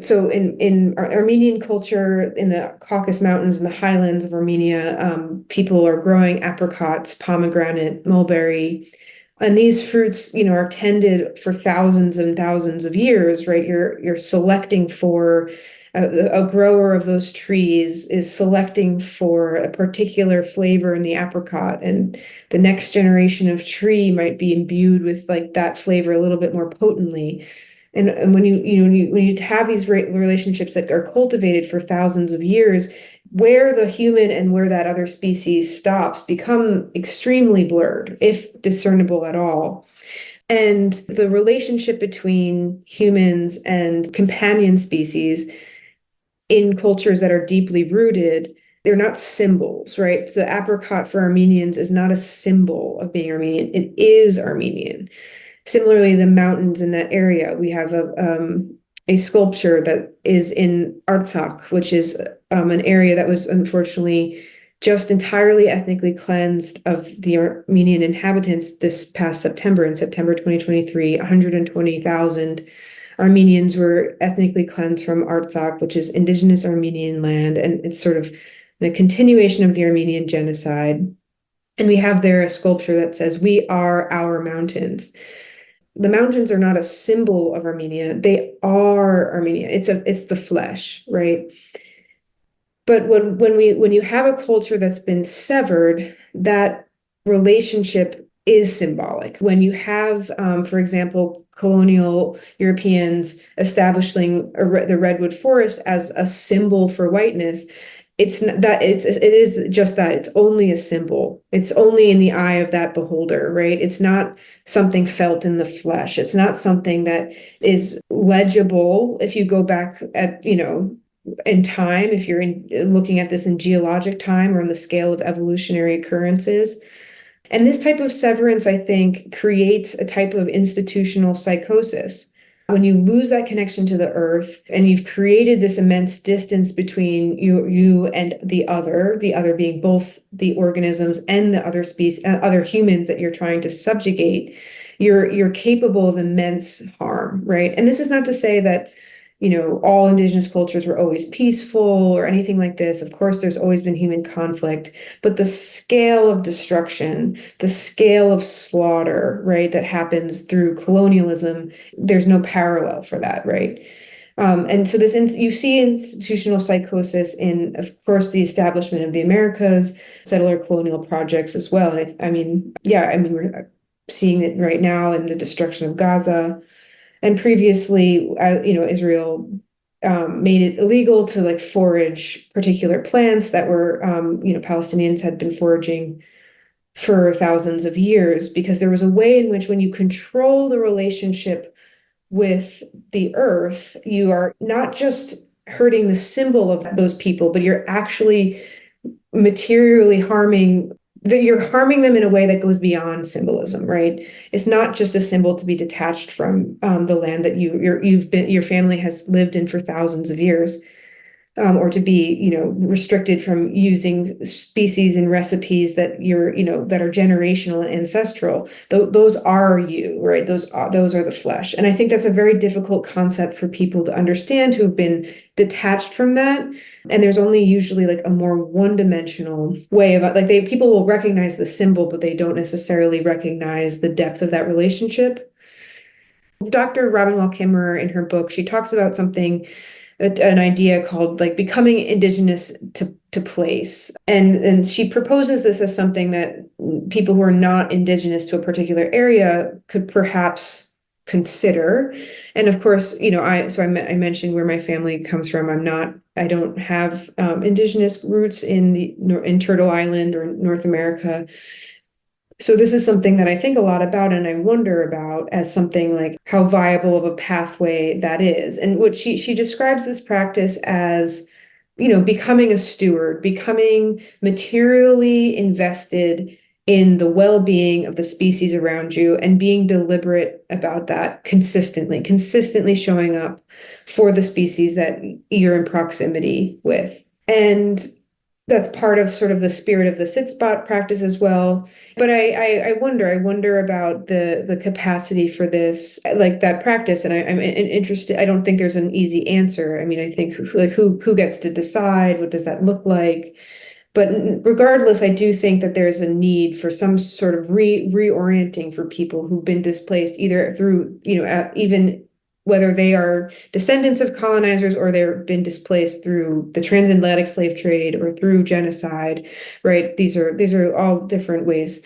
So in Armenian culture, in the Caucasus Mountains and the highlands of Armenia, people are growing apricots, pomegranate, mulberry, and these fruits, are tended for thousands and thousands of years, right? You're selecting for a grower of those trees is selecting for a particular flavor in the apricot, and the next generation of tree might be imbued with like that flavor a little bit more potently. And when you have these relationships that are cultivated for thousands of years, where the human and where that other species stops become extremely blurred, if discernible at all. And the relationship between humans and companion species in cultures that are deeply rooted, they're not symbols, right? The apricot for Armenians is not a symbol of being Armenian, it is Armenian. Similarly, the mountains in that area, we have a sculpture that is in Artsakh, which is an area that was unfortunately just entirely ethnically cleansed of the Armenian inhabitants this past September. In September 2023, 120,000 Armenians were ethnically cleansed from Artsakh, which is indigenous Armenian land, and it's sort of a continuation of the Armenian genocide. And we have there a sculpture that says, "We are our mountains." The mountains are not a symbol of Armenia. They are Armenia. It's the flesh, right? But when you have a culture that's been severed, that relationship is symbolic. When you have, for example, colonial Europeans establishing the redwood forest as a symbol for whiteness, it is just that. It's only a symbol. It's only in the eye of that beholder, right? It's not something felt in the flesh. It's not something that is legible if you go back at, in time, if you're looking at this in geologic time or on the scale of evolutionary occurrences. And this type of severance, I think, creates a type of institutional psychosis. When you lose that connection to the earth and you've created this immense distance between you and the other being both the organisms and the other species, other humans that you're trying to subjugate, you're capable of immense harm, right? And this is not to say that all indigenous cultures were always peaceful or anything like this. Of course, there's always been human conflict, but the scale of destruction, the scale of slaughter, right, that happens through colonialism, there's no parallel for that, right? And so you see institutional psychosis in, of course, the establishment of the Americas, settler colonial projects as well. And we're seeing it right now in the destruction of Gaza. And previously, Israel made it illegal to like forage particular plants that were, Palestinians had been foraging for thousands of years, because there was a way in which when you control the relationship with the earth, you are not just hurting the symbol of those people, but you're actually materially harming that you're harming them in a way that goes beyond symbolism, right? It's not just a symbol to be detached from the land that your family has lived in for thousands of years, or to be, restricted from using species and recipes that that are generational and ancestral. Those are you, right? Those are the flesh. And I think that's a very difficult concept for people to understand who have been detached from that. And there's only usually like a more one-dimensional way of like people will recognize the symbol, but they don't necessarily recognize the depth of that relationship. Dr. Robin Wall Kimmerer, in her book, she talks about an idea called like becoming indigenous to place. And she proposes this as something that people who are not indigenous to a particular area could perhaps consider. And of course, I mentioned where my family comes from. I don't have indigenous roots in Turtle Island or North America. So this is something that I think a lot about, and I wonder about as something like how viable of a pathway that is. And what she describes this practice as, becoming a steward, becoming materially invested in the well-being of the species around you and being deliberate about that consistently showing up for the species that you're in proximity with. And that's part of sort of the spirit of the sit spot practice as well. But I wonder about the capacity for this, like that practice. And I'm interested. I don't think there's an easy answer. I mean, I think like who gets to decide? What does that look like? But regardless, I do think that there's a need for some sort of reorienting for people who've been displaced, either through, even whether they are descendants of colonizers or they've been displaced through the transatlantic slave trade or through genocide, right? These are all different ways